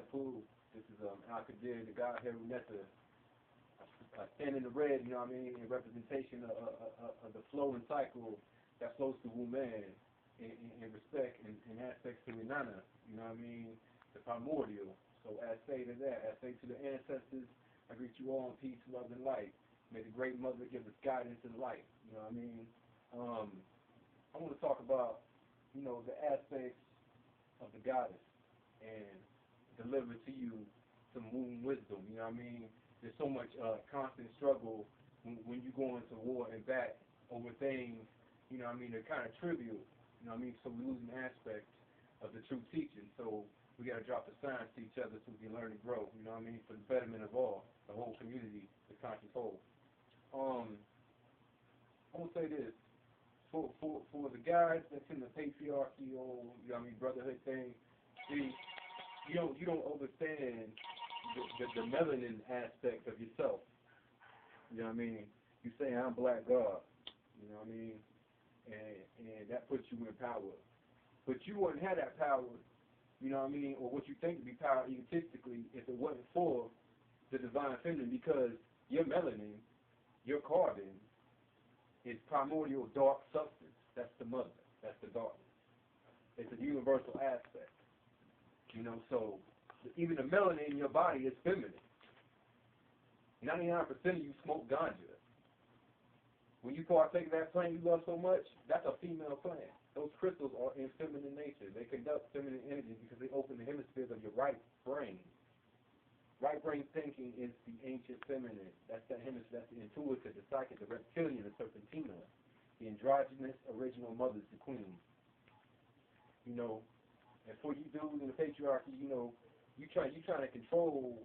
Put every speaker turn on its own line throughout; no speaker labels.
Pool. This is Al-Qadir, the God Heru stand in the red, you know what I mean, in representation of the flow and cycle that flows through woman in respect and aspects to Inanna, you know what I mean, the primordial. So as say to that, as say to the ancestors, I greet you all in peace, love, and light. May the great mother give us guidance and light, you know what I mean. I want to talk about, you know, the aspects of the goddess and deliver to you some moon wisdom, you know what I mean. There's so much constant struggle when you go into war and back over things, you know what I mean, they're kind of trivial, you know what I mean, so we lose an aspect of the true teaching. So we got to drop the signs to each other so we can learn and grow, you know what I mean, for the betterment of all, the whole community, the conscious whole. I'm going to say this. For the guys that's in the patriarchy or, you know what I mean, brotherhood thing, see, you don't understand the melanin aspect of yourself. You know what I mean? You say I'm Black God, you know what I mean? And that puts you in power. But you wouldn't have that power, you know what I mean, or what you think to be power egotistically if it wasn't for the divine feminine, because your melanin, your carbon, is primordial dark substance. That's the mother. That's the darkness. It's a universal aspect. You know, so even the melanin in your body is feminine. 99% of you smoke ganja. When you partake of that plant you love so much, that's a female plant. Those crystals are in feminine nature. They conduct feminine energy because they open the hemispheres of your right brain. Right brain thinking is the ancient feminine. That's the hemisphere, that's the intuitive, the psychic, the reptilian, the serpentina. The androgynous original mother's the queen. You know, and for you dudes in the patriarchy, you know, you trying to control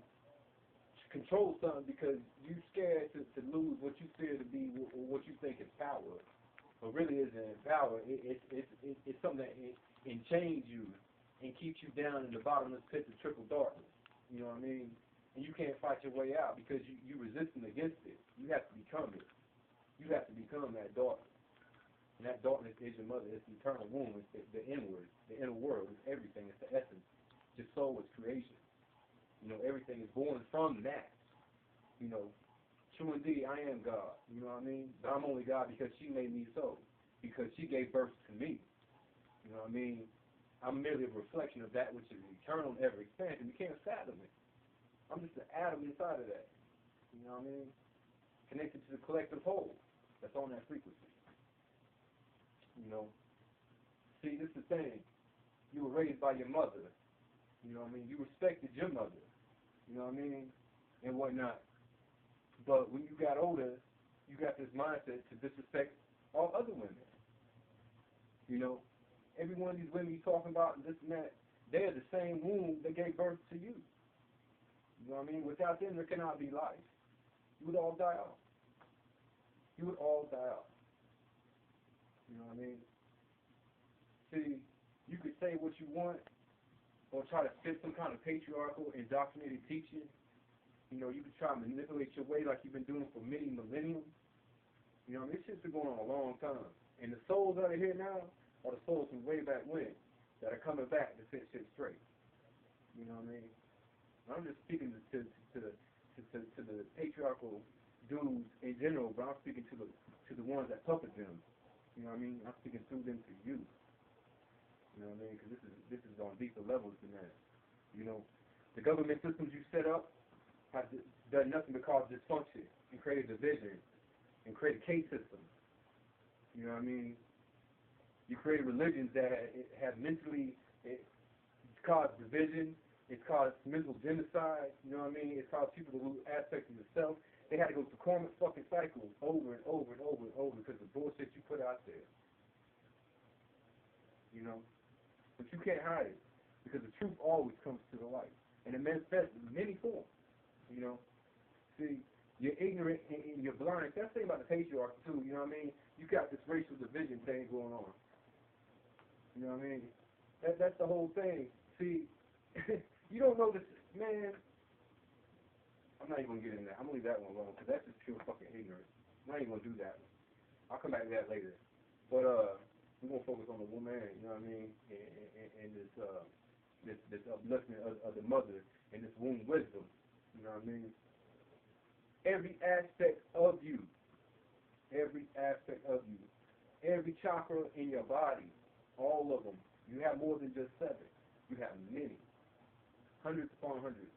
something because you scared to lose what you feel to be or what you think is power, but really isn't power. It's something that enchains you and keeps you down in the bottomless pit of triple darkness. You know what I mean? And you can't fight your way out because you resisting against it. You have to become it. You have to become that darkness. And that darkness is your mother. It's the eternal womb. It's the inward, the inner world. It's everything. It's the essence. Your soul is creation. You know, everything is born from that. You know, true indeed, I am God. You know what I mean? But I'm only God because she made me so. Because she gave birth to me. You know what I mean? I'm merely a reflection of that which is eternal and ever expanding. You can't fathom it. I'm just an atom inside of that. You know what I mean? Connected to the collective whole. That's on that frequency. You know? See, this is the thing. You were raised by your mother. You know what I mean? You respected your mother. You know what I mean? And whatnot. But when you got older, you got this mindset to disrespect all other women. You know? Every one of these women you talking about and this and that, they're the same womb that gave birth to you. You know what I mean? Without them, there cannot be life. You would all die out. You would all die out. You know what I mean? See, you could say what you want or try to fit some kind of patriarchal, indoctrinated teaching. You know, you could try to manipulate your way like you've been doing for many millenniums. You know, this shit's been going on a long time. And the souls that are here now are the souls from way back when that are coming back to set shit straight. You know what I mean? I'm just speaking to the patriarchal dudes in general, but I'm speaking to the ones that puppet them. You know what I mean? I'm speaking through them to you. You know what I mean? Because this is on deeper levels than that. You know, the government systems you set up have done nothing but cause dysfunction and create a division and create a caste system. You know what I mean? You create religions that have mentally caused division. It's caused mental genocide. You know what I mean? It's caused people to lose aspects of themselves. They had to go through karmic fucking cycles over and over and over and over because of the bullshit you put out there. You know? But you can't hide it because the truth always comes to the light. And it manifests in many forms. You know? See, you're ignorant and you're blind. That's the thing about the patriarchy too, you know what I mean? You got this racial division thing going on. You know what I mean? That's the whole thing. See, you don't know this, man. I'm not even going to get into that. I'm going to leave that one alone because that's just pure fucking ignorance. I'm not even going to do that. I'll come back to that later. But we're going to focus on the woman, you know what I mean, and this this upliftment of the mother and this womb wisdom. You know what I mean? Every aspect of you, every aspect of you, every chakra in your body, all of them. You have more than just 7. You have many, hundreds upon hundreds,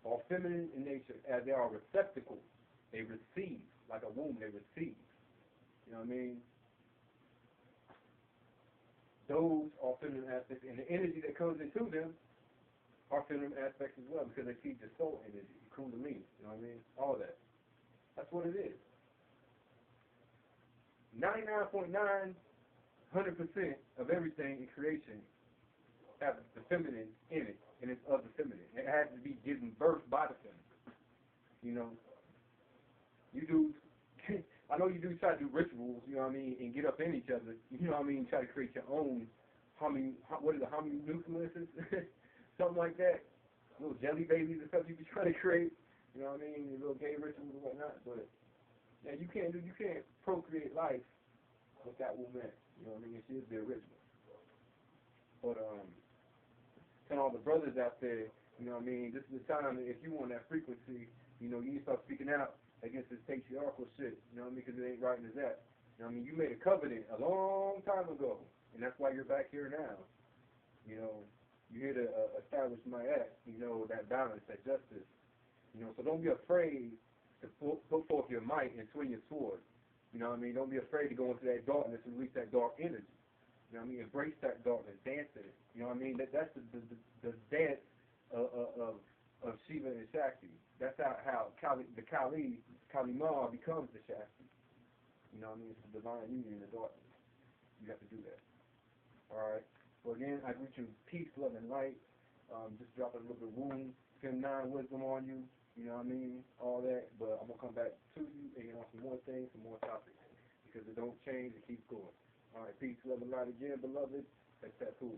all feminine in nature, as they are receptacles. They receive, like a womb, they receive. You know what I mean? Those are feminine aspects, and the energy that comes into them are feminine aspects as well, because they feed your soul energy, kundalini, you know what I mean? All that. That's what it is. 99.9, 100% of everything in creation has the feminine in it, and it's of the feminine. It has to be given birth by the feminine. You know, you do, I know you do try to do rituals, you know what I mean, and get up in each other, you know what I mean, try to create your own homunculus, something like that. Little jelly babies and stuff you be trying to create, you know what I mean, your little gay rituals and whatnot, but yeah, you can't procreate life without woman, you know what I mean, she is the original. But and all the brothers out there, you know what I mean, this is the time, if you want that frequency, you know, you need to start speaking out against this patriarchal shit, you know what I mean, because it ain't right as that. You know what I mean, you made a covenant a long time ago, and that's why you're back here now. You know, you're here to establish my act, you know, that balance, that justice. You know, so don't be afraid to put forth your might and swing your sword. You know what I mean, don't be afraid to go into that darkness and release that dark energy. You know what I mean, embrace that darkness, dance in it. You know what I mean, that's the dance of Shiva and Shakti. That's how the Kali Ma becomes the Shakti. You know what I mean? It's the divine union in the darkness. You have to do that. Alright. So again, I greet you peace, love, and light. Just dropping a little bit of womb, FEM9 wisdom on you. You know what I mean? All that. But I'm going to come back to you and get on some more things, some more topics. Because it don't change, it keeps going. Alright, peace, love, and light again, beloved. That's that cool.